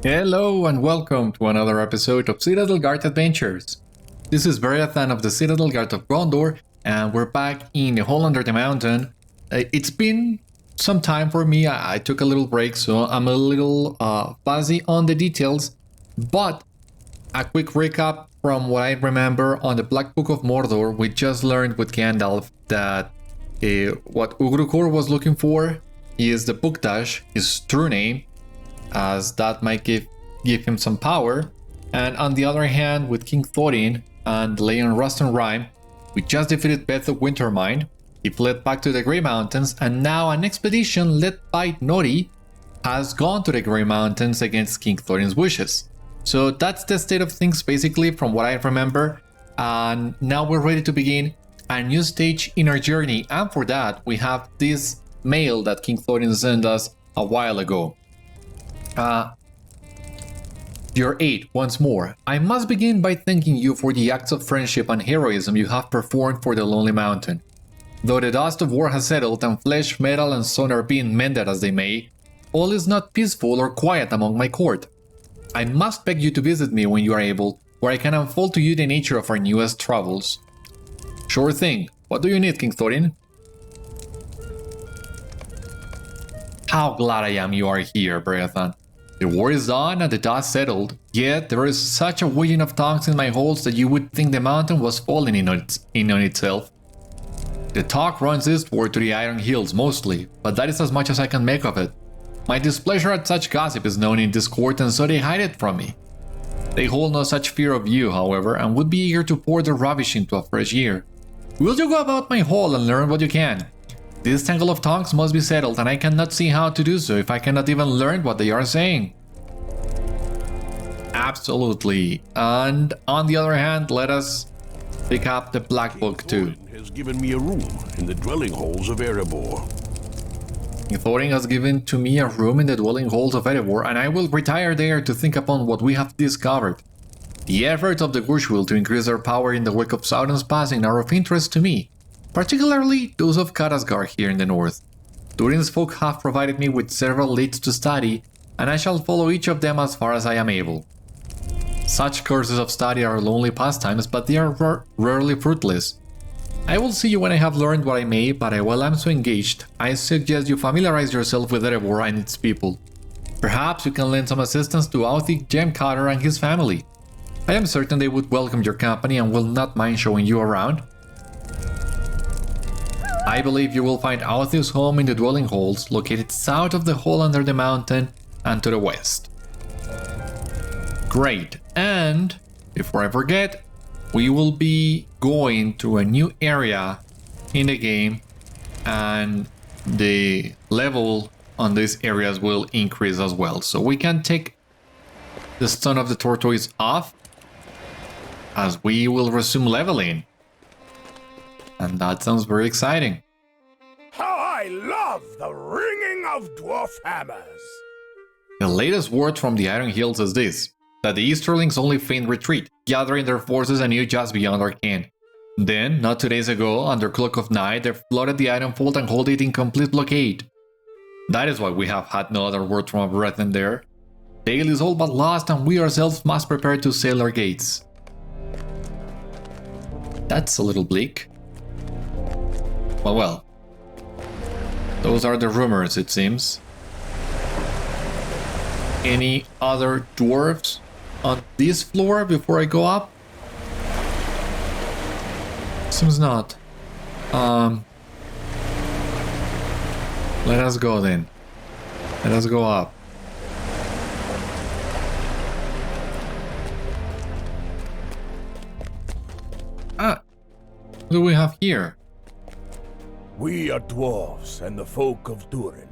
Hello and welcome to another episode of Citadel Guard Adventures. This is Beriathan of the Citadel Guard of Gondor, and we're back in the hole under the mountain. It's been some time for me. I took a little break, so I'm a little fuzzy on the details, but a quick recap from what I remember on the Black Book of Mordor. We just learned with Gandalf that what Ugrukor was looking for is the Bookdash, his true name, as that might give him some power. And on the other hand, with King Thorin and Leon Rust and Rhyme, we just defeated Beth of Wintermind. He fled back to the Grey Mountains, and now an expedition led by Nori has gone to the Grey Mountains against King Thorin's wishes. So that's the state of things basically from what I remember, and now we're ready to begin a new stage in our journey, and for that we have this mail that King Thorin sent us a while ago. Your aid once more. I must begin by thanking you for the acts of friendship and heroism you have performed for the Lonely Mountain. Though the dust of war has settled and flesh, metal and stone are being mended as they may, all is not peaceful or quiet among my court. I must beg you to visit me when you are able, where I can unfold to you the nature of our newest travels. Sure thing. What do you need, King Thorin? How glad I am you are here, Beriathan. The war is done and the dust settled, yet there is such a weighing of tongues in my halls that you would think the mountain was falling in on itself. The talk runs eastward to the Iron Hills mostly, but that is as much as I can make of it. My displeasure at such gossip is known in this court, and so they hide it from me. They hold no such fear of you, however, and would be eager to pour their rubbish into a fresh year. Will you go about my hall and learn what you can? This tangle of tongues must be settled, and I cannot see how to do so if I cannot even learn what they are saying. Absolutely. And on the other hand, let us pick up the Black Book too. King Thorin has given me a room in the Dwelling-halls of Erebor. King Thorin has given to me a room in the Dwelling-halls of Erebor, and I will retire there to think upon what we have discovered. The efforts of the Gushwill to increase their power in the wake of Sauron's passing are of interest to me, particularly those of Kadasgar here in the north. Durin's folk have provided me with several leads to study, and I shall follow each of them as far as I am able. Such courses of study are lonely pastimes, but they are rarely fruitless. I will see you when I have learned what I may, but while I'm so engaged, I suggest you familiarize yourself with Erebor and its people. Perhaps you can lend some assistance to Authi Gem-cutter and his family. I am certain they would welcome your company and will not mind showing you around. I believe you will find Authi's home in the Dwelling-halls, located south of the hole under the mountain and to the west. Great, and before I forget, we will be going to a new area in the game, and the level on these areas will increase as well. So we can take the Stone of the Tortoise off, as we will resume leveling. And that sounds very exciting. How I love the ringing of dwarf hammers! The latest word from the Iron Hills is this, that the Easterlings only feign retreat, gathering their forces anew just beyond our ken. Then, not 2 days ago, under cloak of night, they flooded the Ironfold and hold it in complete blockade. That is why we have had no other word from Beriathan there. Dale is all but lost, and we ourselves must prepare to sail our gates. That's a little bleak. Well. Those are the rumors, it seems. Any other dwarves on this floor before I go up? Seems not. Let us go then. Let us go up. What do we have here? We are dwarves and the folk of Durin.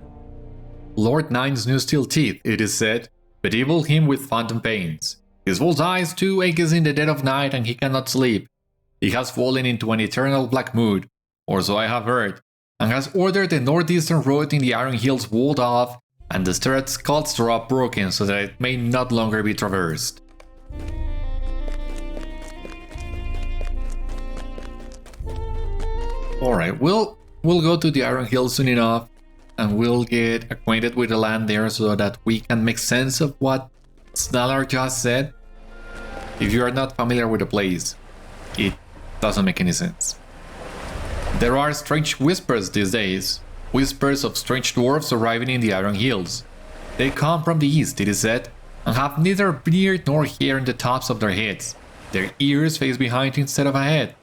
Lord Nine's new steel teeth, it is said, bedevil him with phantom pains. His false eyes too aches in the dead of night, and he cannot sleep. He has fallen into an eternal black mood, or so I have heard, and has ordered the northeastern road in the Iron Hills walled off, and the turret's cuts broken so that it may not longer be traversed. Alright, we'll go to the Iron Hills soon enough, and we'll get acquainted with the land there so that we can make sense of what Snallar just said, if you are not familiar with the place, it doesn't make any sense. There are strange whispers these days, whispers of strange dwarves arriving in the Iron Hills. They come from the east, it is said, and have neither beard nor hair in the tops of their heads. Their ears face behind instead of ahead.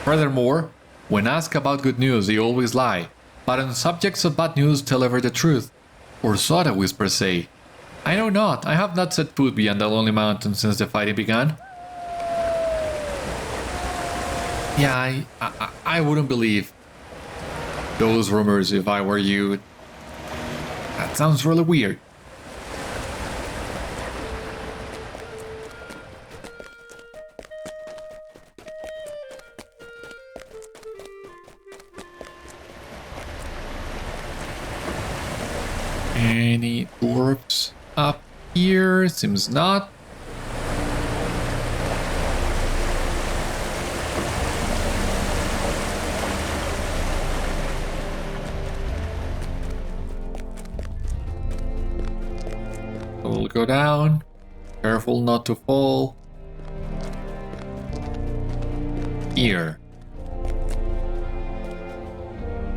Furthermore, when asked about good news, they always lie, but on subjects of bad news tell ever the truth. Or so the whispers say. I know not, I have not set foot beyond the Lonely Mountain since the fighting began. Yeah, I wouldn't believe those rumors if I were you. That sounds really weird. Any dwarves up here? Seems not. We'll go down. Careful not to fall. Here.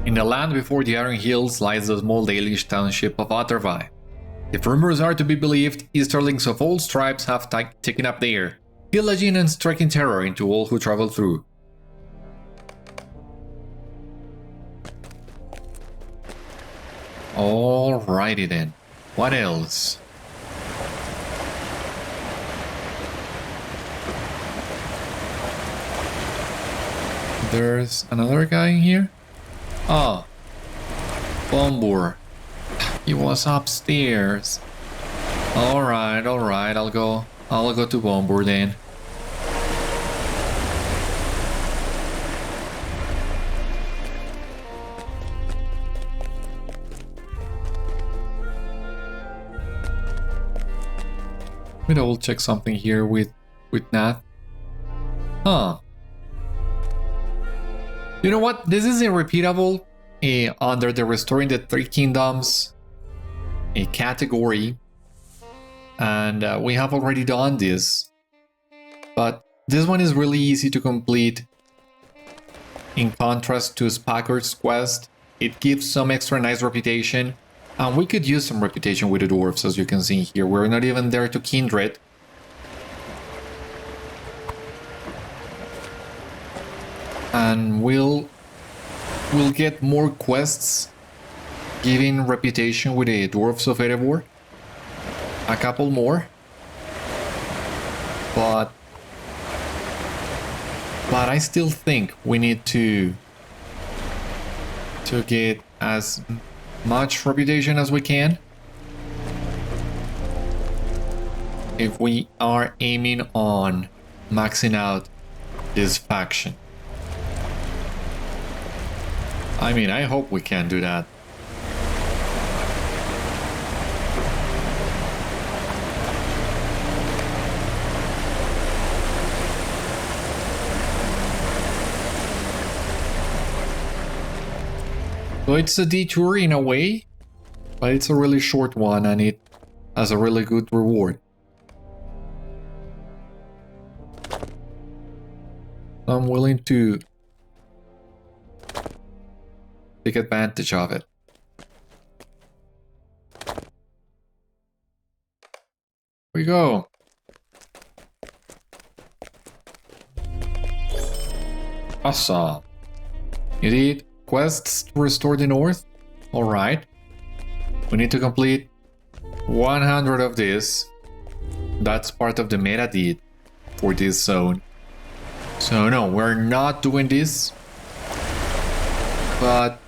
In the land before the Iron Hills lies the small Dalish township of Ottervi. If rumors are to be believed, Easterlings of all stripes have taken up there, pillaging and striking terror into all who travel through. Alrighty then, what else? There's another guy in here? Ah, Bombur. He was upstairs. Alright, I'll go to Bombur then. Let me double check something here with Nath. Huh. You know what? This is irrepeatable under the Restoring the Three Kingdoms category. And we have already done this. But this one is really easy to complete. In contrast to Spacker's quest, it gives some extra nice reputation. And we could use some reputation with the dwarves, as you can see here. We're not even there to kindred. And we'll get more quests giving reputation with the Dwarves of Erebor. A couple more. But I still think we need to get as much reputation as we can if we are aiming on maxing out this faction. I mean, I hope we can do that. So it's a detour in a way, but it's a really short one and it has a really good reward. I'm willing to take advantage of it. Here we go. Awesome. You need quests to restore the north? Alright. We need to complete 100 of this. That's part of the meta deed for this zone. So no, we're not doing this. But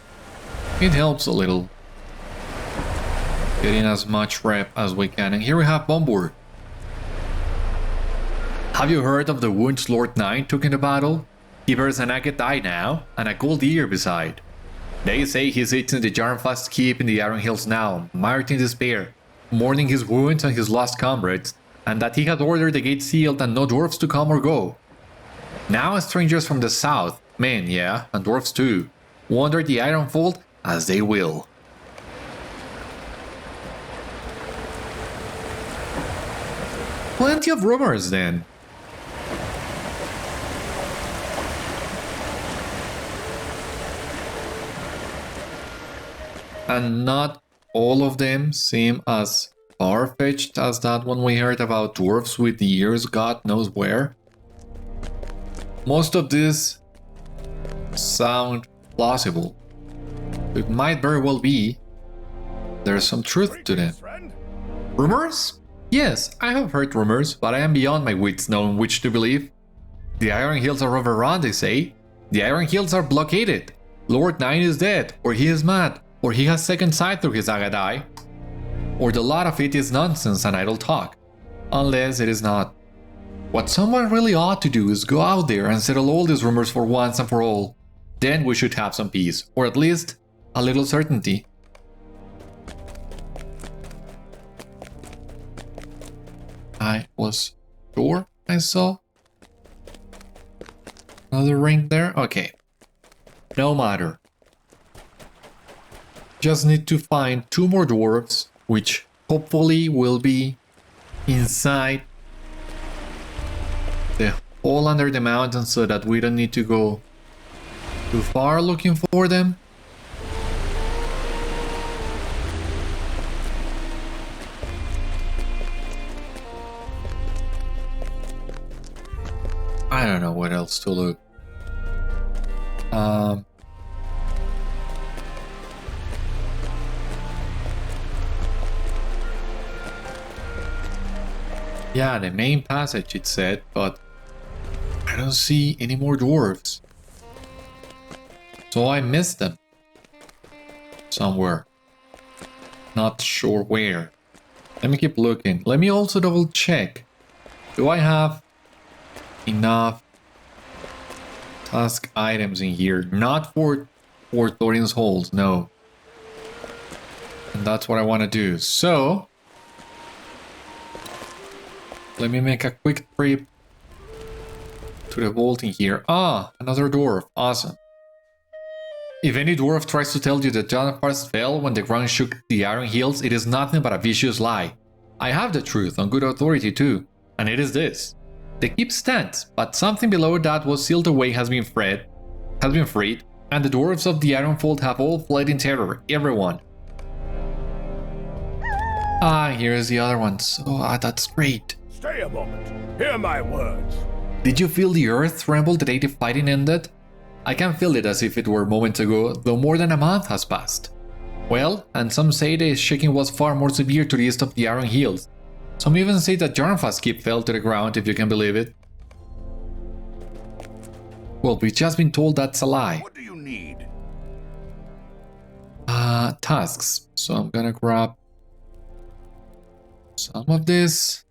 it helps a little. Getting as much rep as we can. And here we have Bombur. Have you heard of the wounds Lord Náin took in the battle? He bears a naked eye now, and a gold ear beside. They say he sits in the Járnfast keep in the Iron Hills now, mired in despair, mourning his wounds and his lost comrades, and that he had ordered the gate sealed and no dwarves to come or go. Now strangers from the south, men, yeah, and dwarves too, wander the Ironfold as they will. Plenty of rumors then. And not all of them seem as far-fetched as that one we heard about dwarves with ears God knows where. Most of these sound plausible. It might very well be there's some truth to them. Rumors? Yes, I have heard rumors, but I am beyond my wits knowing which to believe. The Iron Hills are overrun, they say. The Iron Hills are blockaded. Lord Náin is dead, or he is mad, or he has second sight through his agate eye. Or the lot of it is nonsense and idle talk. Unless it is not. What someone really ought to do is go out there and settle all these rumors for once and for all. Then we should have some peace, or at least a little certainty. I was sure I saw another ring there. Okay. No matter. Just need to find 2 more dwarves, which hopefully will be inside the hole under the mountain so that we don't need to go too far looking for them. I don't know what else to look. Yeah, the main passage it said, but I don't see any more dwarves. So I missed them. Somewhere. Not sure where. Let me keep looking. Let me also double check. Do I have enough task items in here? Not for Thorin's holes, no. And that's what I want to do. So let me make a quick trip to the vault in here. Ah, another dwarf. Awesome. If any dwarf tries to tell you that Járnfast fell when the ground shook the Iron Hills, it is nothing but a vicious lie. I have the truth on good authority too, and it is this. The keep stands, but something below that was sealed away has been freed, and the dwarves of the Ironfold have all fled in terror, everyone. Ah, here's the other ones. Oh, that's great. Stay a moment. Hear my words. Did you feel the earth tremble the day the fighting ended? I can feel it as if it were moments ago, though more than a month has passed. Well, and some say the shaking was far more severe to the east of the Iron Hills. Some even say that Járnfast keep fell to the ground, if you can believe it. Well, we've just been told that's a lie. What do you need? Tasks. So I'm gonna grab some of this.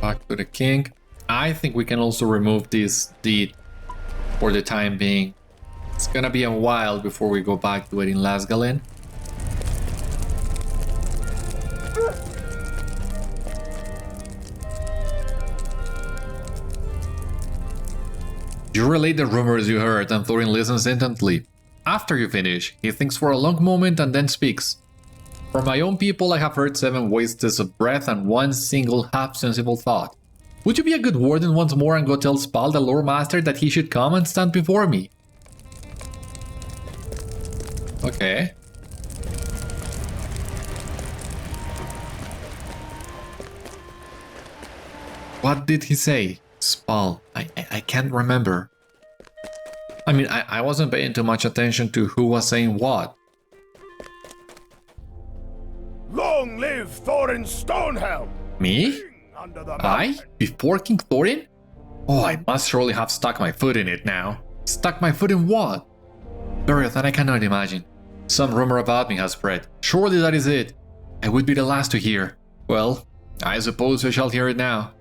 Back to the king. I think we can also remove this deed for the time being. It's gonna be a while before we go back to it in Lasgalen. You relate the rumors you heard and Thorin listens intently. After you finish, he thinks for a long moment and then speaks. From my own people I have heard 7 wastes of breath and 1 single half-sensible thought. Would you be a good warden once more and go tell Spall the lore master that he should come and stand before me? Okay. What did he say? Spall. I can't remember. I mean, I wasn't paying too much attention to who was saying what. Long live Thorin Stonehelm! Me? King under the I? mountain. Before King Thorin? Oh, I must surely have stuck my foot in it now. Stuck my foot in what? Beriathan, I cannot imagine. Some rumor about me has spread. Surely that is it. I would be the last to hear. Well, I suppose I shall hear it now.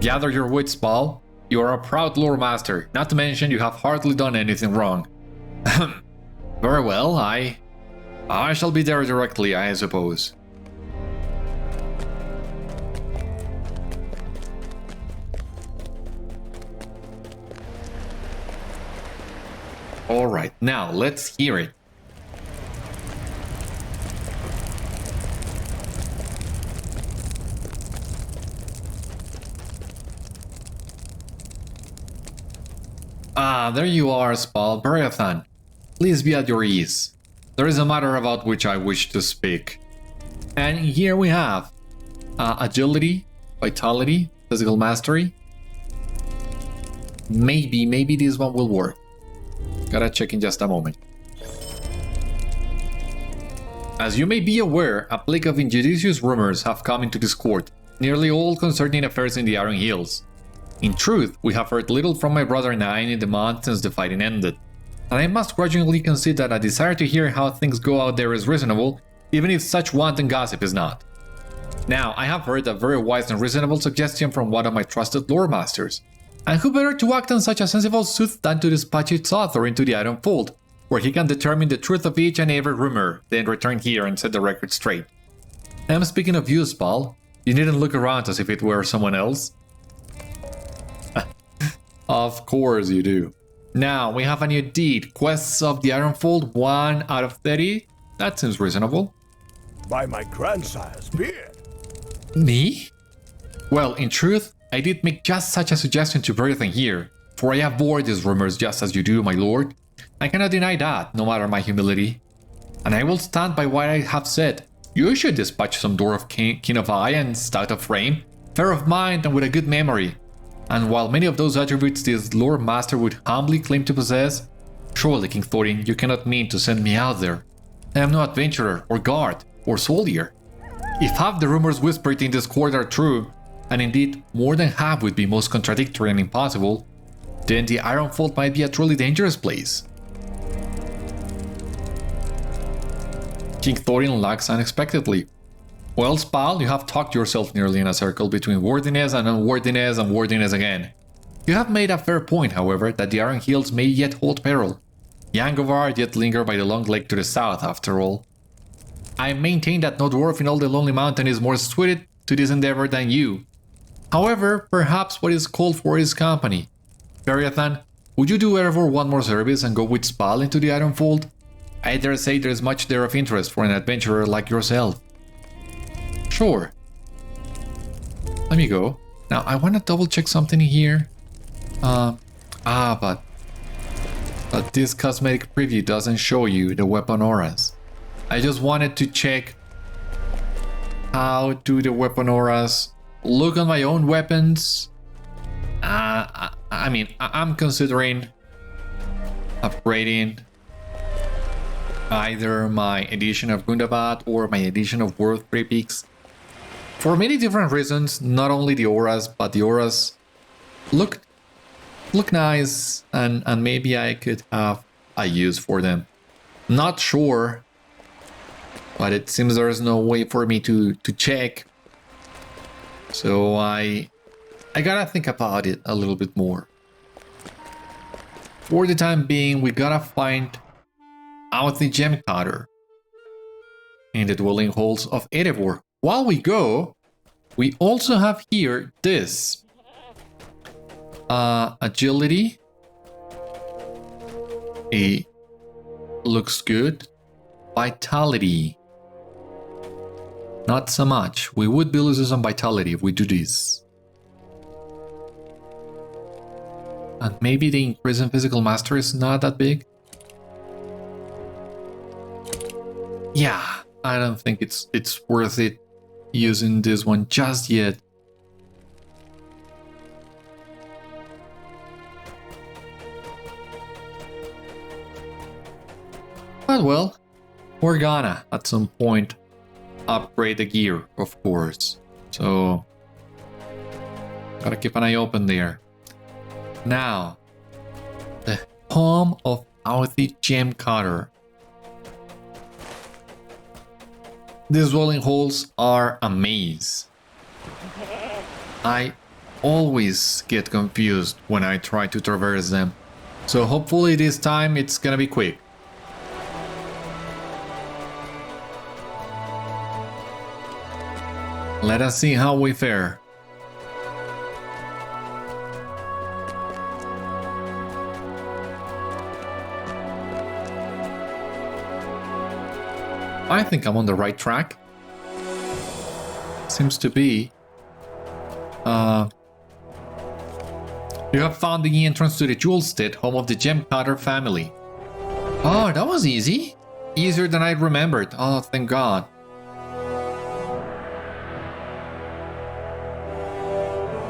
Gather your wits, Spall. You are a proud lore master, not to mention you have hardly done anything wrong. Very well, I shall be there directly, I suppose. Alright, now let's hear it. Ah, there you are, Spall, Beriathan. Please be at your ease. There is a matter about which I wish to speak. And here we have agility, vitality, physical mastery. Maybe this one will work. Gotta check in just a moment. As you may be aware, a plague of injudicious rumors have come into this court, nearly all concerning affairs in the Iron Hills. In truth, we have heard little from my brother Náin in the month since the fighting ended, and I must grudgingly concede that a desire to hear how things go out there is reasonable, even if such wanton gossip is not. Now, I have heard a very wise and reasonable suggestion from one of my trusted lore masters, and who better to act on such a sensible suit than to dispatch its author into the Ironfold, where he can determine the truth of each and every rumor, then return here and set the record straight. I am speaking of you, Spall. You needn't look around as if it were someone else. Of course you do. Now, we have a new deed, Quests of the Ironfold, 1 out of 30. That seems reasonable. By my grandsire's beard. Me? Well, in truth, I did make just such a suggestion to Beriathan here, for I avoid these rumors just as you do, my lord. I cannot deny that, no matter my humility. And I will stand by what I have said. You should dispatch some dwarf keen of eye and stout of frame, fair of mind and with a good memory. And while many of those attributes this lore master would humbly claim to possess, surely, King Thorin, you cannot mean to send me out there. I am no adventurer, or guard, or soldier. If half the rumors whispered in this court are true, and indeed more than half would be most contradictory and impossible, then the Ironfold might be a truly dangerous place. King Thorin lags unexpectedly. Well, Spall, you have talked yourself nearly in a circle between wordiness and unwordiness and wordiness again. You have made a fair point, however, that the Iron Hills may yet hold peril. Yangovar yet linger by the long lake to the south, after all. I maintain that no dwarf in all the Lonely Mountain is more suited to this endeavor than you. However, perhaps what is called for is company. Beriathan, would you do Erebor one more service and go with Spall into the Ironfold? I dare say there is much there of interest for an adventurer like yourself. Sure. Let me go. Now, I want to double check something here. But this cosmetic preview doesn't show you the weapon auras. I just wanted to check how do the weapon auras look on my own weapons. I'm considering upgrading either my edition of Gundabad or my edition of World 3 Peaks. For many different reasons, not only the auras, but the auras look nice, and maybe I could have a use for them. Not sure, but it seems there's no way for me to check. So I gotta think about it a little bit more. For the time being, we gotta find Authi Gem-cutter in the Dwelling-halls of Erebor. While we go, we also have here this agility. It looks good. Vitality, not so much. We would be losing some vitality if we do this. And maybe the increase in physical mastery is not that big. Yeah, I don't think it's worth it using this one just yet. But well, we're gonna at some point upgrade the gear, of course. So gotta keep an eye open there. Now, the home of Authi Gem-cutter. These dwelling halls are a maze. I always get confused when I try to traverse them. So hopefully this time it's gonna be quick. Let us see how we fare. I think I'm on the right track. Seems to be. You have found the entrance to the Jewelstead, home of the Gem-cutter family. Oh, that was easy. Easier than I remembered. Oh, thank God.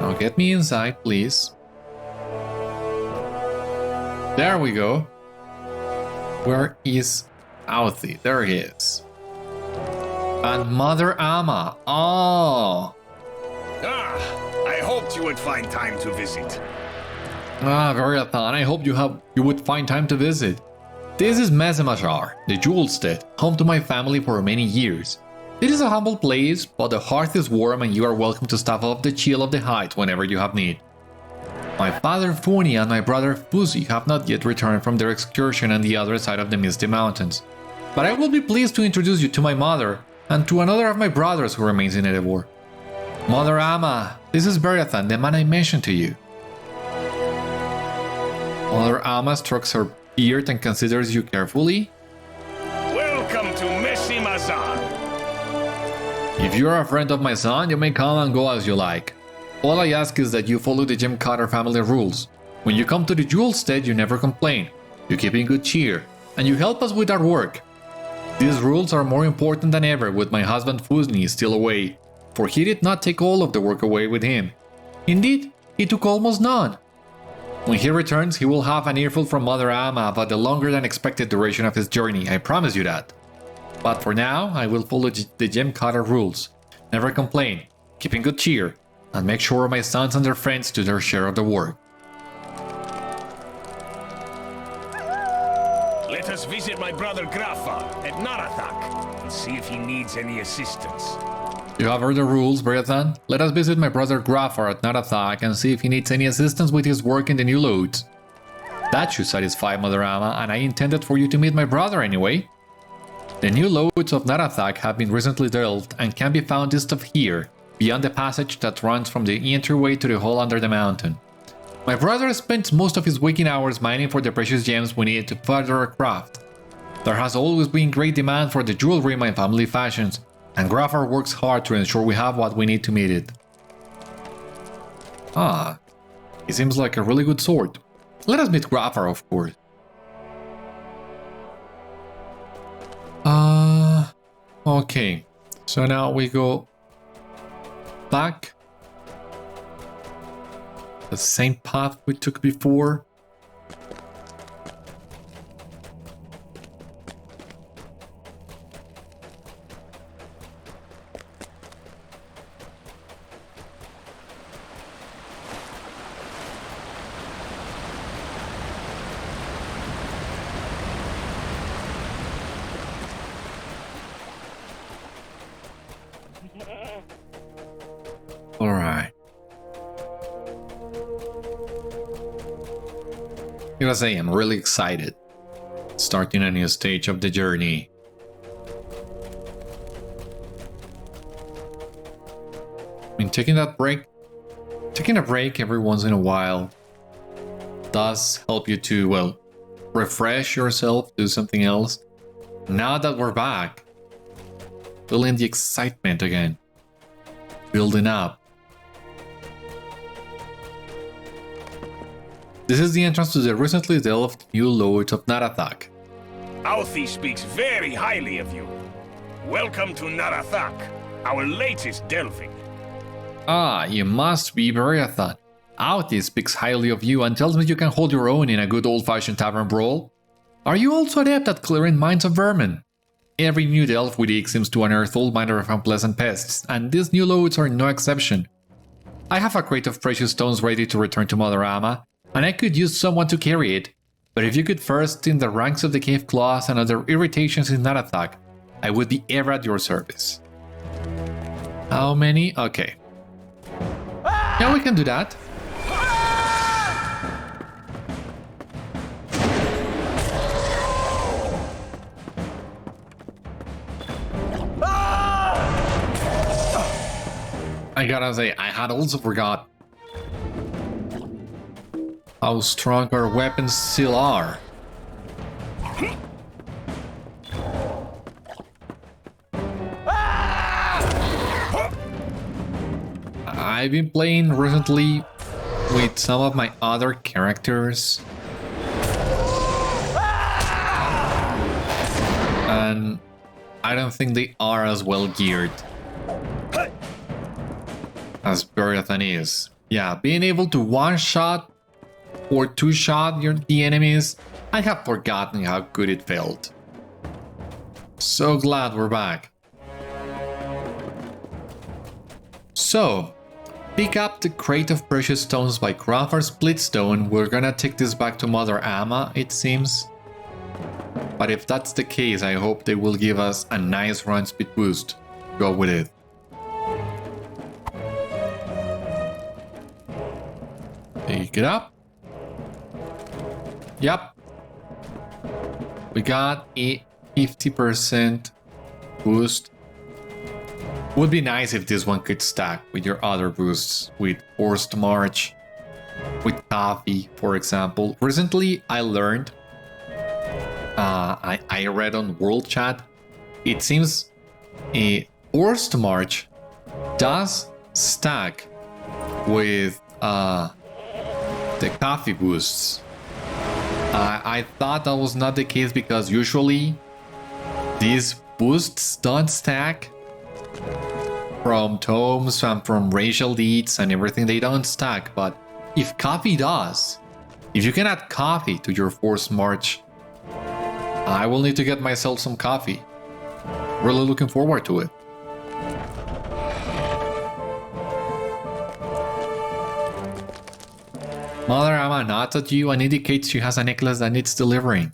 Now get me inside, please. There we go. Where is Authi? There he is. And Mother Amma. Oh. I hoped you would find time to visit. Beriathan, I hope you would find time to visit. This is Mezem-azhar, the Jewelstead, home to my family for many years. It is a humble place, but the hearth is warm and you are welcome to stop off the chill of the heights whenever you have need. My father Funi and my brother Fuzi have not yet returned from their excursion on the other side of the Misty Mountains. But I will be pleased to introduce you to my mother and to another of my brothers who remains in Erebor. Mother Amma, this is Beriathan, the man I mentioned to you. Mother Amma strokes her beard and considers you carefully. Welcome to Mezem-azhar. If you are a friend of my son, you may come and go as you like. All I ask is that you follow the Gem-cutter family rules. When you come to the Jewelstead, you never complain. You keep in good cheer, and you help us with our work. These rules are more important than ever with my husband Fusni still away, for he did not take all of the work away with him. Indeed, he took almost none. When he returns, he will have an earful from Mother Amma about the longer than expected duration of his journey, I promise you that. But for now, I will follow the Gem-cutter rules. Never complain, keep in good cheer, and make sure my sons and their friends do their share of the work. Let us visit my brother Gráfar at Narathak and see if he needs any assistance. You have heard the rules, Beriathan. Let us visit my brother Gráfar at Narathak and see if he needs any assistance with his work in the new loads. That should satisfy Mother Amma, and I intended for you to meet my brother anyway. The new loads of Narathak have been recently delved and can be found east of here, beyond the passage that runs from the entryway to the hole under the mountain. My brother spends most of his waking hours mining for the precious gems we need to further our craft. There has always been great demand for the jewelry my family fashions, and Gráfar works hard to ensure we have what we need to meet it. Ah, he seems like a really good sword. Let us meet Gráfar, of course. Okay, so now we go back. The same path we took before. Alright. I gotta say, I'm really excited. Starting a new stage of the journey. I mean, taking a break every once in a while does help you to, well, refresh yourself, do something else. Now that we're back, feeling the excitement again, building up. This is the entrance to the recently delved new loads of Narathak. Authi speaks very highly of you. Welcome to Narathak, our latest delving. Ah, you must be Beriathan. Authi speaks highly of you and tells me you can hold your own in a good old-fashioned tavern brawl. Are you also adept at clearing minds of vermin? Every new delve we dig seems to unearth all manner of unpleasant pests, and these new loads are no exception. I have a crate of precious stones ready to return to Mother Amma, and I could use someone to carry it, but if you could first in the ranks of the cave claws and other irritations in Narathak, I would be ever at your service. How many? Okay. Ah! Yeah, we can do that. I gotta say, I had also forgot how strong our weapons still are. I've been playing recently with some of my other characters, and I don't think they are as well geared as Beriathan is. Yeah, being able to one-shot or two-shot the enemies, I have forgotten how good it felt. So glad we're back. So, pick up the Crate of Precious Stones by Gráfar Splitstone. We're gonna take this back to Mother Amma, it seems. But if that's the case, I hope they will give us a nice run speed boost. Go with it. Pick it up. Yep. We got a 50% boost. Would be nice if this one could stack with your other boosts, with Forced March, with Coffee, for example. Recently, I learned, I read on World Chat, it seems a Forced March does stack with the Coffee boosts. I thought that was not the case because usually these boosts don't stack from tomes and from racial deeds and everything. They don't stack, but if Coffee does, if you can add Coffee to your Forced March, I will need to get myself some coffee. Really looking forward to it. Mother Amma nods at you and indicates she has a necklace that needs delivering.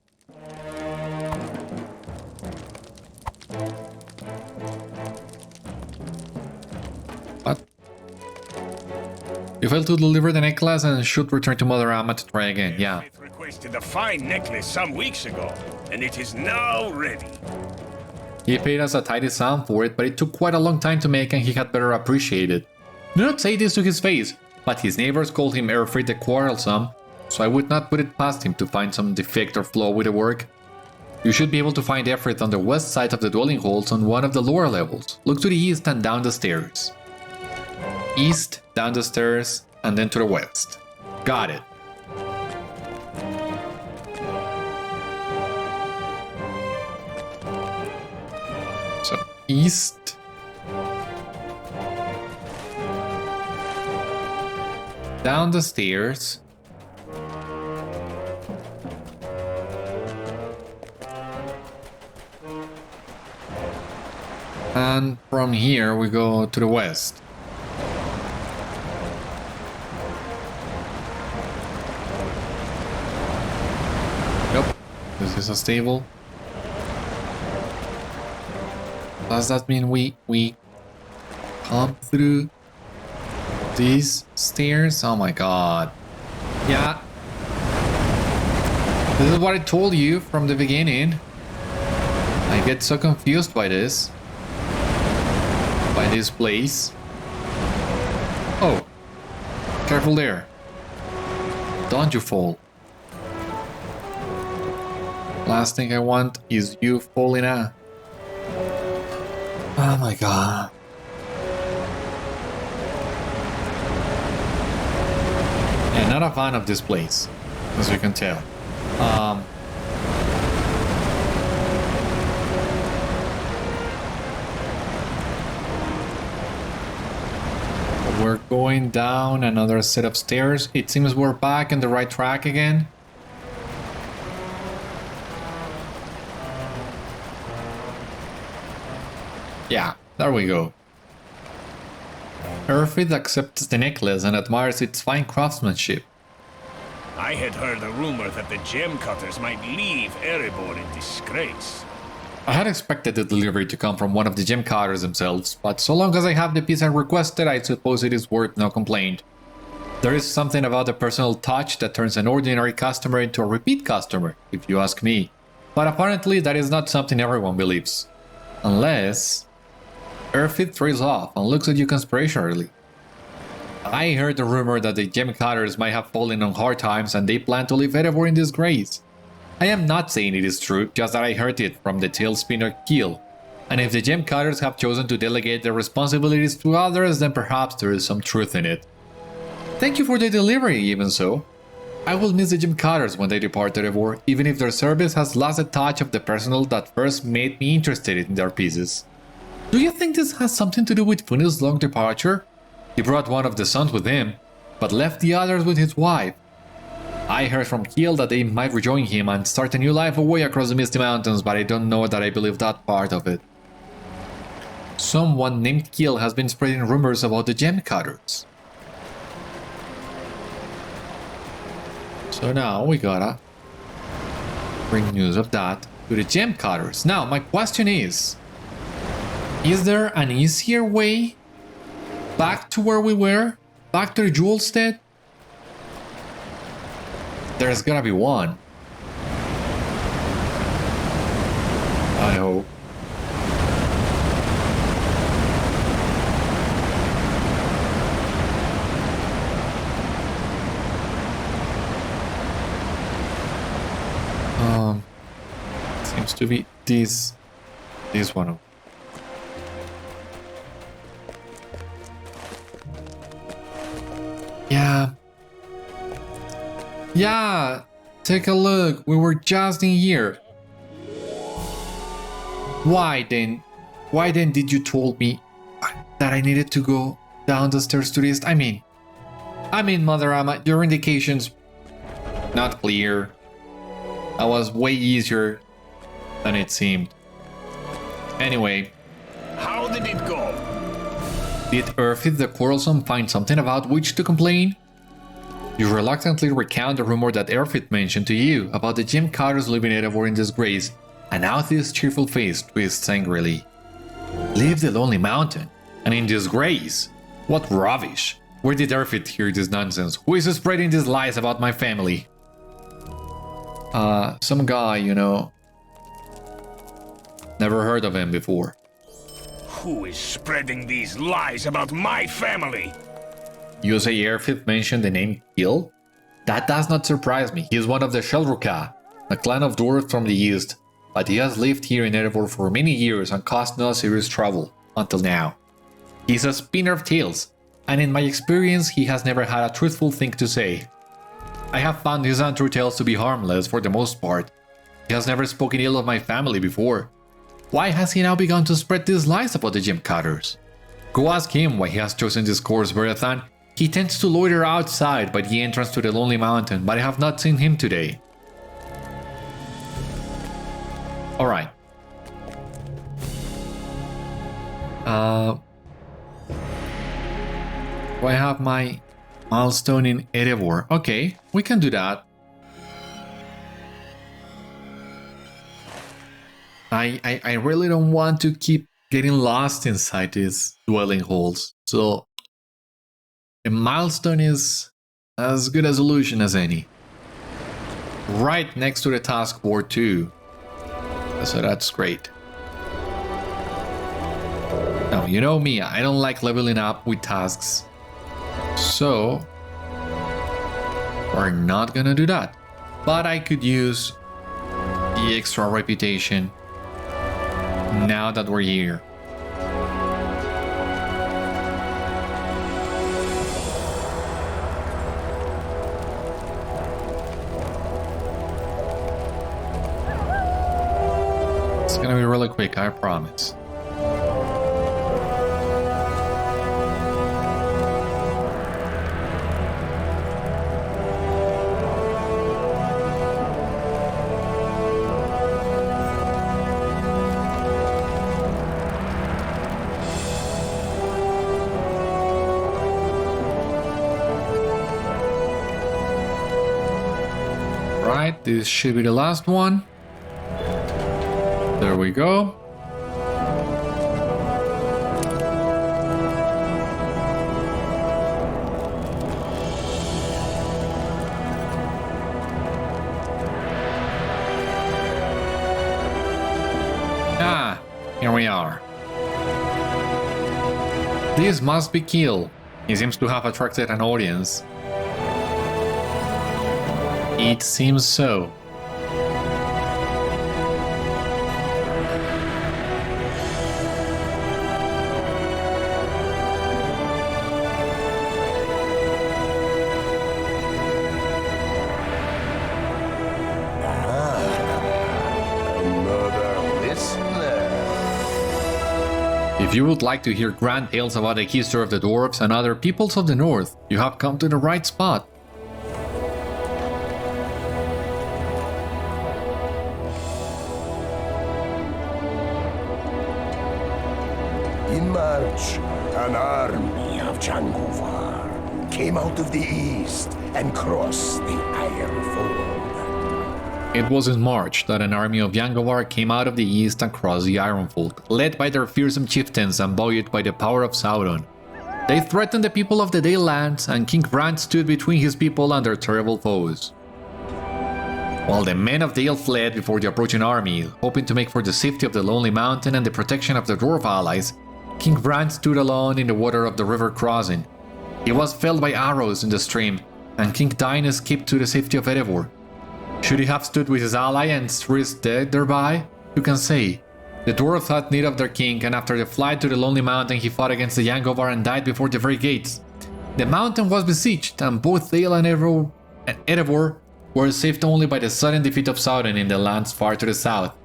What? You failed to deliver the necklace and should return to Mother Amma to try again. Yeah. Erfith requested a fine necklace some weeks ago, and it is now ready. He paid us a tidy sum for it, but it took quite a long time to make and he had better appreciate it. Do not say this to his face, but his neighbors called him Erfith the Quarrelsome, so I would not put it past him to find some defect or flaw with the work. You should be able to find Erfith on the west side of the dwelling halls on one of the lower levels. Look to the east and down the stairs. East, down the stairs, and then to the west. Got it. So, east. Down the stairs. And from here we go to the west. Yep, this is a stable. Does that mean we come through these stairs? Oh my god. Yeah. This is what I told you from the beginning. I get so confused by this. By this place. Oh. Careful there. Don't you fall. Last thing I want is you falling out. Oh my god. Yeah, not a fan of this place, as you can tell. We're going down another set of stairs. It seems we're back on the right track again. Yeah, there we go. Erfith accepts the necklace and admires its fine craftsmanship. I had heard a rumor that the Gem-cutters might leave Erebor in disgrace. I had expected the delivery to come from one of the Gem-cutters themselves, but so long as I have the piece I requested, I suppose it is worth no complaint. There is something about the personal touch that turns an ordinary customer into a repeat customer, if you ask me. But apparently that is not something everyone believes. Unless Erfith trails off and looks at you conspirationally. I heard the rumor that the Gem-cutters might have fallen on hard times and they plan to leave Erebor in disgrace. I am not saying it is true, just that I heard it from the Tale-spinner Khîl. And if the Gem-cutters have chosen to delegate their responsibilities to others, then perhaps there is some truth in it. Thank you for the delivery, even so. I will miss the Gem-cutters when they depart Erebor, even if their service has lost the touch of the personal that first made me interested in their pieces. Do you think this has something to do with Funu's long departure? He brought one of the sons with him, but left the others with his wife. I heard from Khîl that they might rejoin him and start a new life away across the Misty Mountains, but I don't know that I believe that part of it. Someone named Khîl has been spreading rumors about the Gem-cutters. So now we gotta bring news of that to the Gem-cutters. Now my question is there an easier way back to where we were? Back to the Jewelstead? There's gotta be one. I hope. Seems to be this one. Yeah, take a look, we were just in here. Why then did you told me that I needed to go down the stairs to this? I mean, Mother Amma, your indications not clear. That was way easier than it seemed. Anyway. How did it go? Did Erfith the Quarrelsome find something about which to complain? You reluctantly recount the rumor that Erfith mentioned to you about the Gem-cutters leaving Erebor in disgrace, and Authie's cheerful face twists angrily. Leave the Lonely Mountain? And in disgrace? What rubbish! Where did Erfith hear this nonsense? Who is spreading these lies about my family? Some guy, you know. Never heard of him before. Who is spreading these lies about my family? You say Erfith mentioned the name Khîl? That does not surprise me. He is one of the Zhélruka, a clan of dwarves from the east, but he has lived here in Erebor for many years and caused no serious trouble, until now. He is a spinner of tales, and in my experience he has never had a truthful thing to say. I have found his untrue tales to be harmless for the most part. He has never spoken ill of my family before. Why has he now begun to spread these lies about the Gem-cutters? Go ask him why he has chosen this course, Beriathan. He tends to loiter outside by the entrance to the Lonely Mountain, but I have not seen him today. Alright. Do I have my milestone in Erebor? Okay, we can do that. I really don't want to keep getting lost inside these dwelling halls, so a milestone is as good a solution as any. Right next to the task board too, so that's great. Now, you know me, I don't like leveling up with tasks, so we're not gonna do that. But I could use the extra reputation now that we're here. It's gonna be really quick, I promise. Right, this should be the last one. There we go. here we are. This must be Khîl. He seems to have attracted an audience. It seems so. If you would like to hear grand tales about the history of the Dwarves and other peoples of the North, you have come to the right spot. In March, an army of Járnfast came out of the east and crossed the Ironfold. It was in March that an army of Járnfast came out of the east and crossed the Ironfold, led by their fearsome chieftains and buoyed by the power of Sauron. They threatened the people of the Dalelands, and King Bran stood between his people and their terrible foes. While the men of Dale fled before the approaching army, hoping to make for the safety of the Lonely Mountain and the protection of their dwarf allies, King Bran stood alone in the water of the river crossing. He was felled by arrows in the stream, and King Durin escaped to the safety of Erebor. Should he have stood with his ally and risked death thereby? Who can say? The dwarves had need of their king, and after the flight to the Lonely Mountain he fought against the Járnfast and died before the very gates. The mountain was besieged, and both Dale and Erebor were saved only by the sudden defeat of Sauron in the lands far to the south.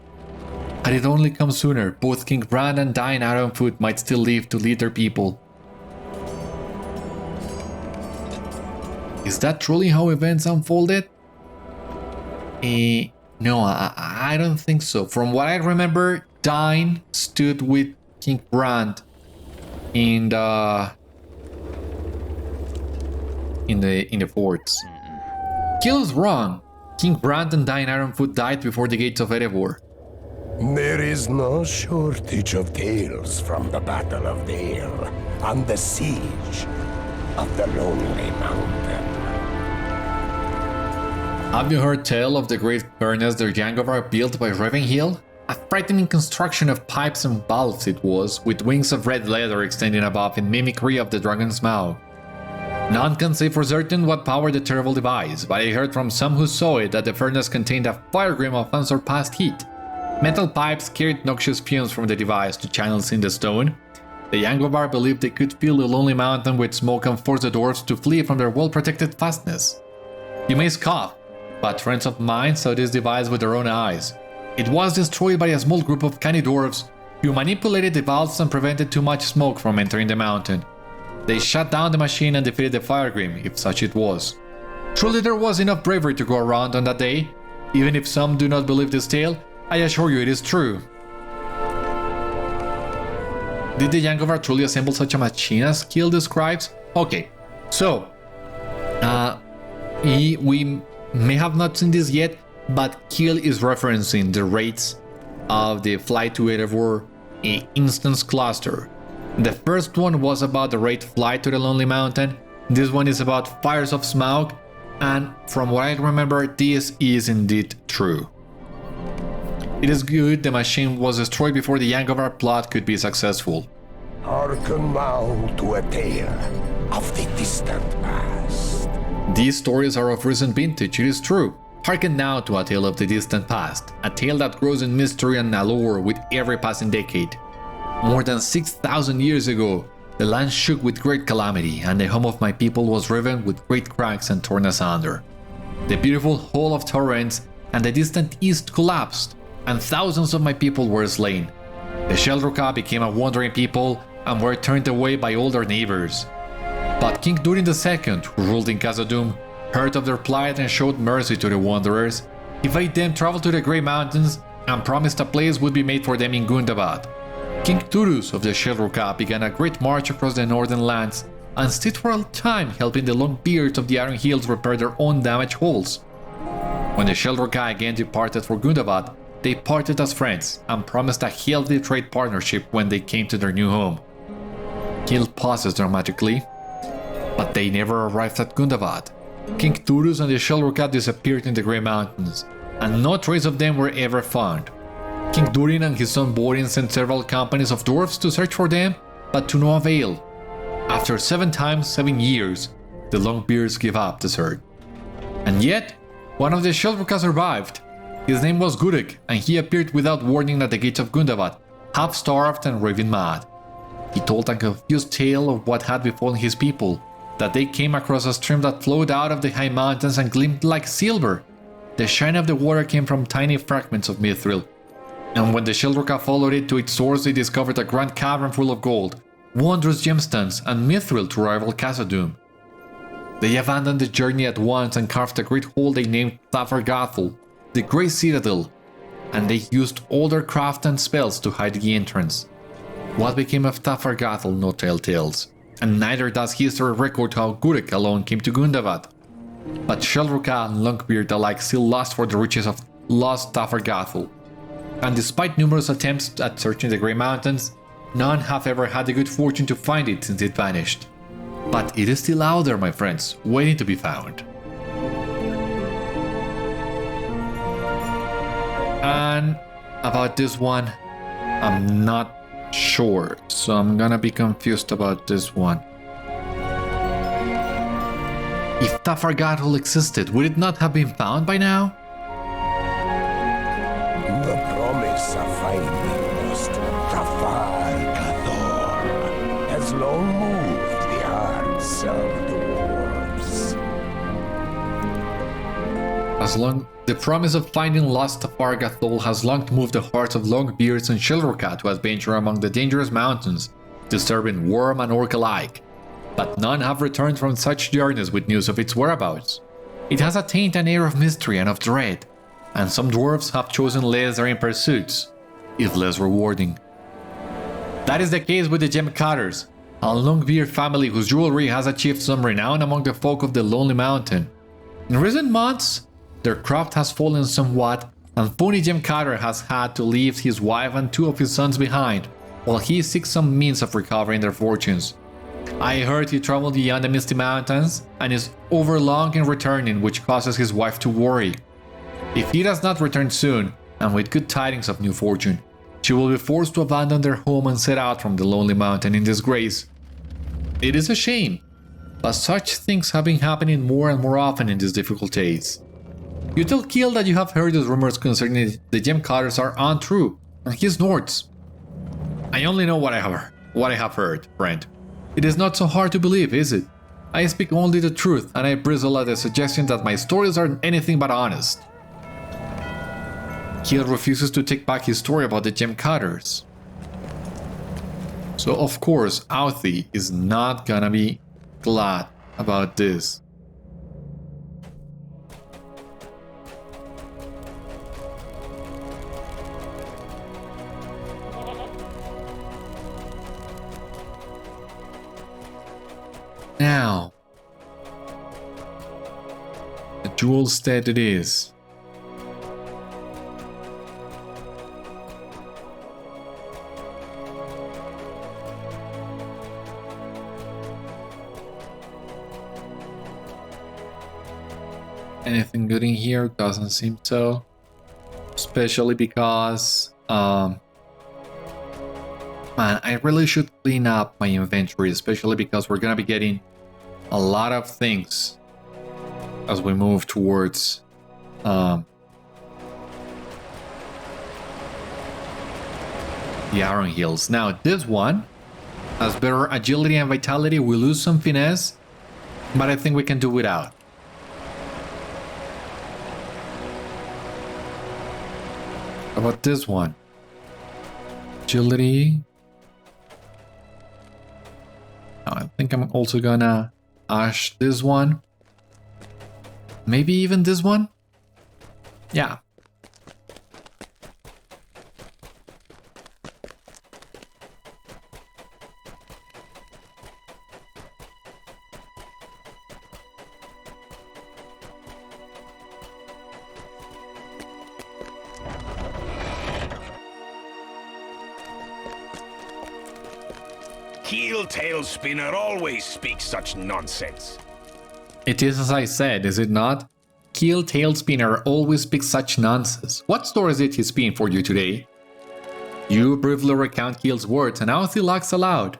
Had it only come sooner, both King Bran and Durin Ironfoot might still live to lead their people. Is that truly how events unfolded? No, I don't think so. From what I remember, Durin stood with King Bran in the forts. Khîl is wrong. King Bran and Durin Ironfoot died before the gates of Erebor. There is no shortage of tales from the Battle of Dale and the siege of the Lonely Mountain. Have you heard tell of the great furnace the Járnfast built by Ravenhill? A frightening construction of pipes and valves it was, with wings of red leather extending above in mimicry of the dragon's mouth. None can say for certain what powered the terrible device, but I heard from some who saw it that the furnace contained a fire grim of unsurpassed heat. Metal pipes carried noxious fumes from the device to channels in the stone. The Járnfast believed they could fill the Lonely Mountain with smoke and force the dwarves to flee from their well-protected fastness. You may scoff, but friends of mine saw this device with their own eyes. It was destroyed by a small group of canny dwarves who manipulated the valves and prevented too much smoke from entering the mountain. They shut down the machine and defeated the fire grim, if such it was. Truly there was enough bravery to go around on that day. Even if some do not believe this tale, I assure you it is true. Did the Járnfast truly assemble such a machine as Khîl describes? Okay, so we may have not seen this yet, but Khîl is referencing the raids of the flight to Erebor instance cluster. The first one was about the raid flight to the Lonely Mountain. This one is about fires of smoke, and from what I remember, this is indeed true. It is good the machine was destroyed before the Járnfast plot could be successful. Hearken now to a tale of the distant past. These stories are of recent vintage, it is true. Hearken now to a tale of the distant past, a tale that grows in mystery and allure with every passing decade. More than 6,000 years ago, the land shook with great calamity, and the home of my people was riven with great cracks and torn asunder. The beautiful hall of torrents and the distant east collapsed, and thousands of my people were slain. The Zhélruka became a wandering people and were turned away by all their neighbors. But King Durin II, who ruled in Khazad-dûm, heard of their plight and showed mercy to the wanderers. He bade them travel to the Grey Mountains and promised a place would be made for them in Gundabad. King Turus of the Zhélruka began a great march across the northern lands and stayed for a time helping the long beards of the Iron Hills repair their own damaged halls. When the Zhélruka again departed for Gundabad, they parted as friends and promised a healthy trade partnership when they came to their new home. Khîl pauses dramatically, but they never arrived at Gundabad. King Turus and the Zhélruka disappeared in the Grey Mountains, and no trace of them were ever found. King Durin and his son Warden sent several companies of dwarves to search for them, but to no avail. After 7 times 7 years, the Longbeards gave up the search. And yet, one of the Zhélruka survived. His name was Guruk, and he appeared without warning at the gates of Gundabad, half-starved and raving mad. He told a confused tale of what had befallen his people, that they came across a stream that flowed out of the high mountains and gleamed like silver. The shine of the water came from tiny fragments of mithril, and when the Zhélruka followed it to its source, they discovered a grand cavern full of gold, wondrous gemstones, and mithril to rival Khâzad-dûm. They abandoned the journey at once and carved a great hole they named Tafargathul, the Great Citadel, and they used all their craft and spells to hide the entrance. What became of Tafargathul no tale tells, and neither does history record how Guruk alone came to Gundabad. But Zhélruka and Longbeard alike still lost for the riches of lost Tafargathul, and despite numerous attempts at searching the Grey Mountains, none have ever had the good fortune to find it since it vanished. But it is still out there, my friends, waiting to be found. And about this one, I'm not sure, so I'm gonna be confused about this one. If Tafargathul existed, would it not have been found by now? The promise of finding lost Tafargathul has long moved the hearts of dwarves. The promise of finding lost Tafargathul has long moved the hearts of Longbeards and Zhélruka to adventure among the dangerous mountains, disturbing worm and orc alike. But none have returned from such journeys with news of its whereabouts. It has attained an air of mystery and of dread, and some dwarves have chosen less daring pursuits, if less rewarding. That is the case with the Gem-cutters, a Longbeard family whose jewelry has achieved some renown among the folk of the Lonely Mountain. In recent months, their craft has fallen somewhat, and Phony Gem-cutter has had to leave his wife and 2 of his sons behind, while he seeks some means of recovering their fortunes. I heard he traveled beyond the Misty Mountains and is overlong in returning, which causes his wife to worry. If he does not return soon, and with good tidings of new fortune, she will be forced to abandon their home and set out from the Lonely Mountain in disgrace. It is a shame, but such things have been happening more and more often in these difficult days. You tell Khîl that you have heard these rumors concerning the Gem-cutters are untrue, and he snorts. I only know what I have heard, friend. It is not so hard to believe, is it? I speak only the truth, and I bristle at the suggestion that my stories are anything but honest. Khîl refuses to take back his story about the Gem-cutters. So of course, Authi is not gonna be glad about this. Now, the jewel stead it is. Anything good in here? Doesn't seem so. Especially because, man, I really should clean up my inventory, especially because we're gonna be getting a lot of things as we move towards the Iron Hills. Now, this one has better agility and vitality. We lose some finesse, but I think we can do without. How about this one? Agility. I think I'm also gonna ash this one. Maybe even this one? Yeah. Khîl Tale-spinner always speaks such nonsense. It is as I said, is it not? Khîl Tale-spinner always speaks such nonsense. What story is it he's spinning for you today? You briefly recount Khîl's words and Authi laughs aloud.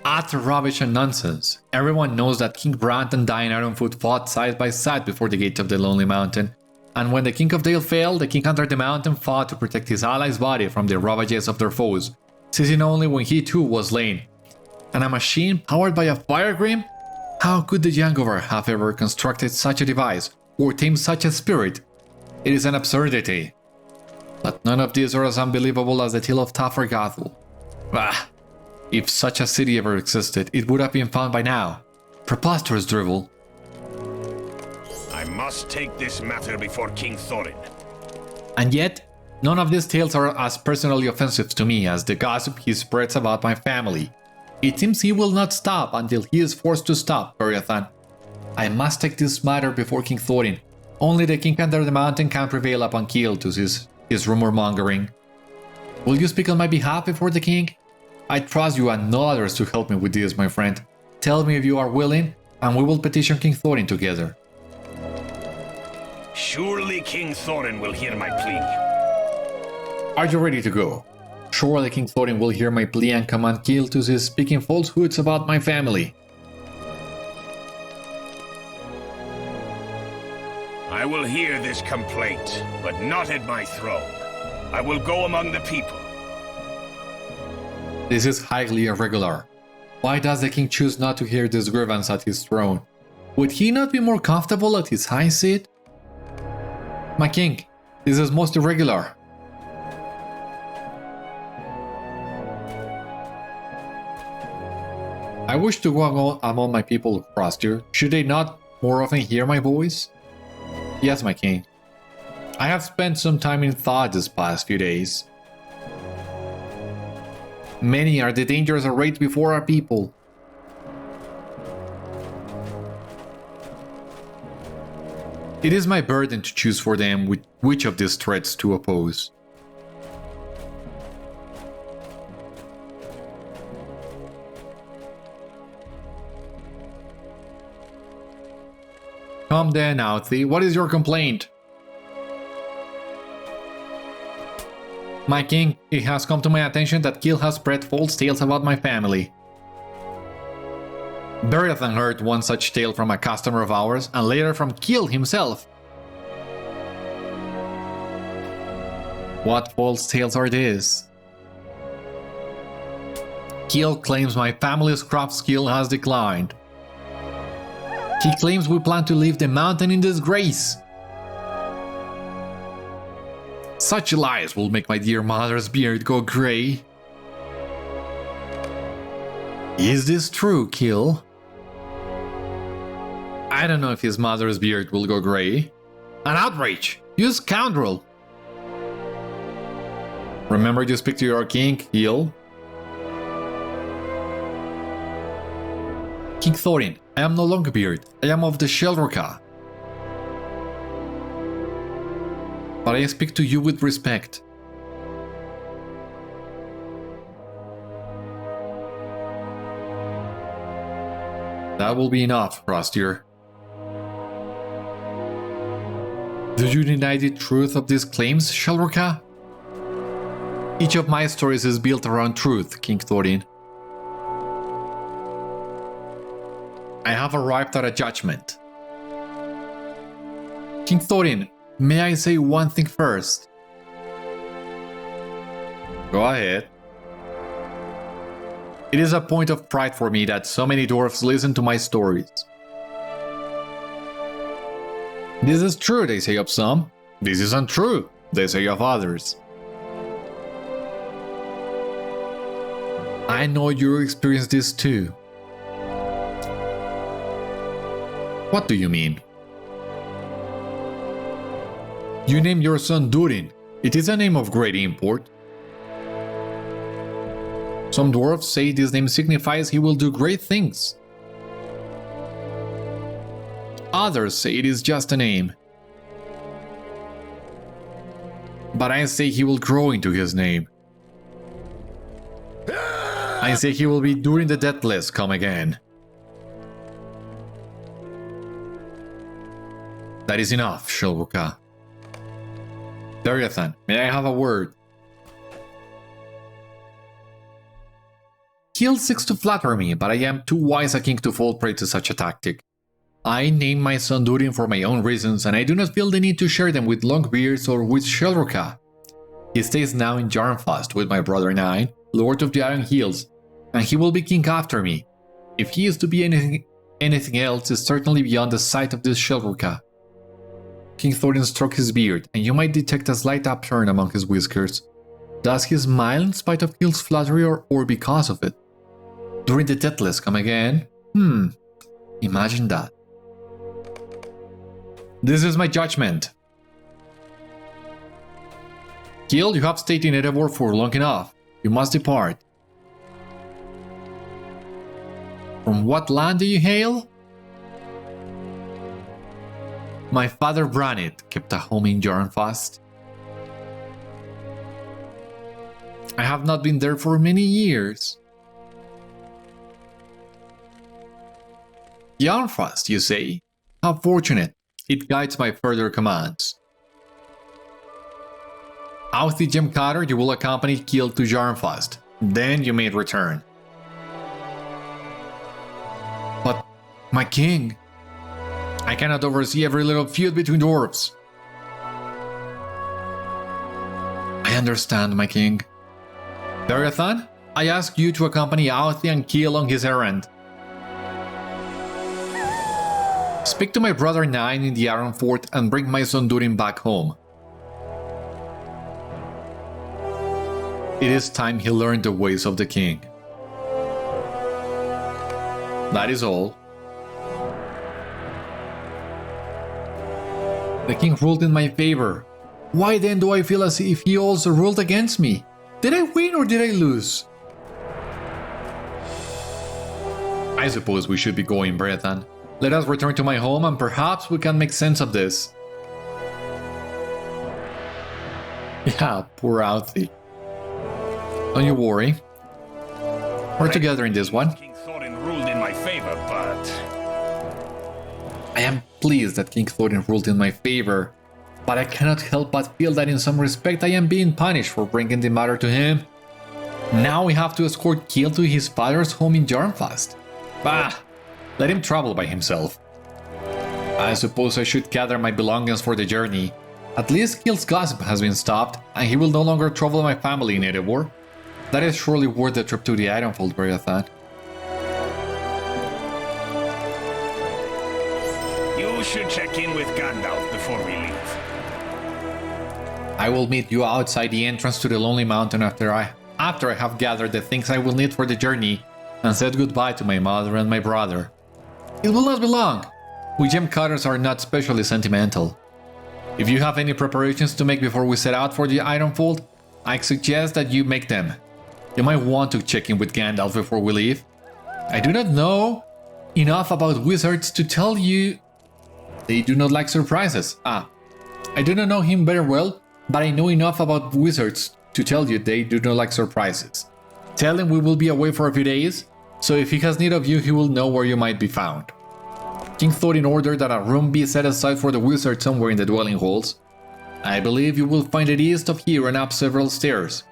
Utter rubbish and nonsense. Everyone knows that King Beriathan and Ironfold fought side by side before the gate of the Lonely Mountain, and when the King of Dale failed, the king under the mountain fought to protect his allies' body from the ravages of their foes, ceasing only when he too was slain. And a machine powered by a fire grim? How could the Járnfast have ever constructed such a device, or tamed such a spirit? It is an absurdity. But none of these are as unbelievable as the tale of Tafur Gathul. Bah! If such a city ever existed, it would have been found by now. Preposterous drivel. I must take this matter before King Thorin. And yet, none of these tales are as personally offensive to me as the gossip he spreads about my family. It seems he will not stop until he is forced to stop, Beriathan. I must take this matter before King Thorin. Only the king under the mountain can prevail upon Khîl to his rumor-mongering. Will you speak on my behalf before the king? I trust you and no others to help me with this, my friend. Tell me if you are willing, and we will petition King Thorin together. Surely King Thorin will hear my plea. Are you ready to go? Surely King Thorin will hear my plea and command Khîl to cease speaking falsehoods about my family. I will hear this complaint, but not at my throne. I will go among the people. This is highly irregular. Why does the king choose not to hear this grievance at his throne? Would he not be more comfortable at his high seat? My king, this is most irregular. I wish to go among my people who trust you. Should they not more often hear my voice? Yes, my king. I have spent some time in thought this past few days. Many are the dangers arrayed before our people. It is my burden to choose for them which of these threats to oppose. Come then, Authi, what is your complaint? My king, it has come to my attention that Khîl has spread false tales about my family. Beriathan heard one such tale from a customer of ours, and later from Khîl himself. What false tales are these? Khîl claims my family's craft skill has declined. He claims we plan to leave the mountain in disgrace. Such lies will make my dear mother's beard go grey. Is this true, Khîl? I don't know if his mother's beard will go grey. An outrage! You scoundrel! Remember to speak to your king, Khîl. King Thorin, I am no Longbeard. I am of the Zhélruka. But I speak to you with respect. That will be enough, Rostier. Do you deny the truth of these claims, Zhélruka? Each of my stories is built around truth, King Thorin. I have arrived at a judgment. King Thorin, may I say one thing first? Go ahead. It is a point of pride for me that so many dwarves listen to my stories. This is true, they say of some. This is untrue, they say of others. I know you experience this too. What do you mean? You name your son Durin. It is a name of great import. Some dwarves say this name signifies he will do great things. Others say it is just a name. But I say he will grow into his name. I say he will be Durin the Deathless come again. That is enough, Zhélruka. Beriathan, may I have a word? Khîl seeks to flatter me, but I am too wise a king to fall prey to such a tactic. I named my son Durin for my own reasons, and I do not feel the need to share them with Longbeards or with Zhélruka. He stays now in Járnfast with my brother Náin, Lord of the Iron Hills, and he will be king after me. If he is to be anything else, is certainly beyond the sight of this Zhélruka. King Thorin stroked his beard, and you might detect a slight upturn among his whiskers. Does he smile in spite of Khîl's flattery or because of it? Durin the Deathless come again? Imagine that. This is my judgment. Khîl, you have stayed in Erebor for long enough. You must depart. From what land do you hail? My father Branit kept a home in Járnfast. I have not been there for many years. Járnfast, you say? How fortunate. It guides my further commands. Authi Gem-cutter, you will accompany Khîl to Járnfast. Then you may return. But, my king, I cannot oversee every little feud between dwarves. I understand, my king. Beriathan, I ask you to accompany Authi and Khîl on his errand. Speak to my brother Náin in the Ironfold and bring my son Durin back home. It is time he learned the ways of the king. That is all. The king ruled in my favor. Why then do I feel as if he also ruled against me? Did I win or did I lose? I suppose we should be going, Beriathan. Let us return to my home and perhaps we can make sense of this. Yeah, poor Authi. Don't you worry. We're together in this one. King Thorin ruled in my favor, but... I am pleased that King Thorin ruled in my favor, but I cannot help but feel that in some respect I am being punished for bringing the matter to him. Now we have to escort Khîl to his father's home in Járnfast. Bah! Let him travel by himself. I suppose I should gather my belongings for the journey. At least Khîl's gossip has been stopped, and he will no longer trouble my family in Erebor. That is surely worth the trip to the Ironfold, Beriathan. You should check in with Gandalf before we leave. I will meet you outside the entrance to the Lonely Mountain after I have gathered the things I will need for the journey and said goodbye to my mother and my brother. It will not be long. We gem-cutters are not especially sentimental. If you have any preparations to make before we set out for the Ironfold, I suggest that you make them. You might want to check in with Gandalf before we leave. I do not know enough about wizards to tell you they do not like surprises. I do not know him very well, but I know enough about wizards to tell you they do not like surprises. Tell him we will be away for a few days, so if he has need of you, he will know where you might be found. King Thorin ordered that a room be set aside for the wizard somewhere in the dwelling halls. I believe you will find it east of here and up several stairs.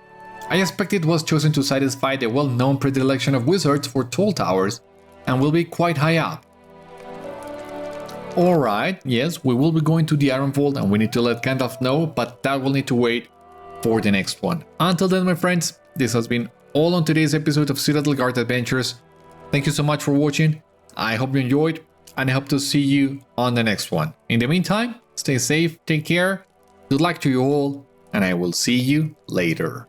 I expect it was chosen to satisfy the well-known predilection of wizards for tall towers, and will be quite high up. Alright, yes, we will be going to the Ironfold and we need to let Gandalf know, but that will need to wait for the next one. Until then, my friends, this has been all on today's episode of Citadel Guard Adventures. Thank you so much for watching, I hope you enjoyed, and I hope to see you on the next one. In the meantime, stay safe, take care, good luck to you all, and I will see you later.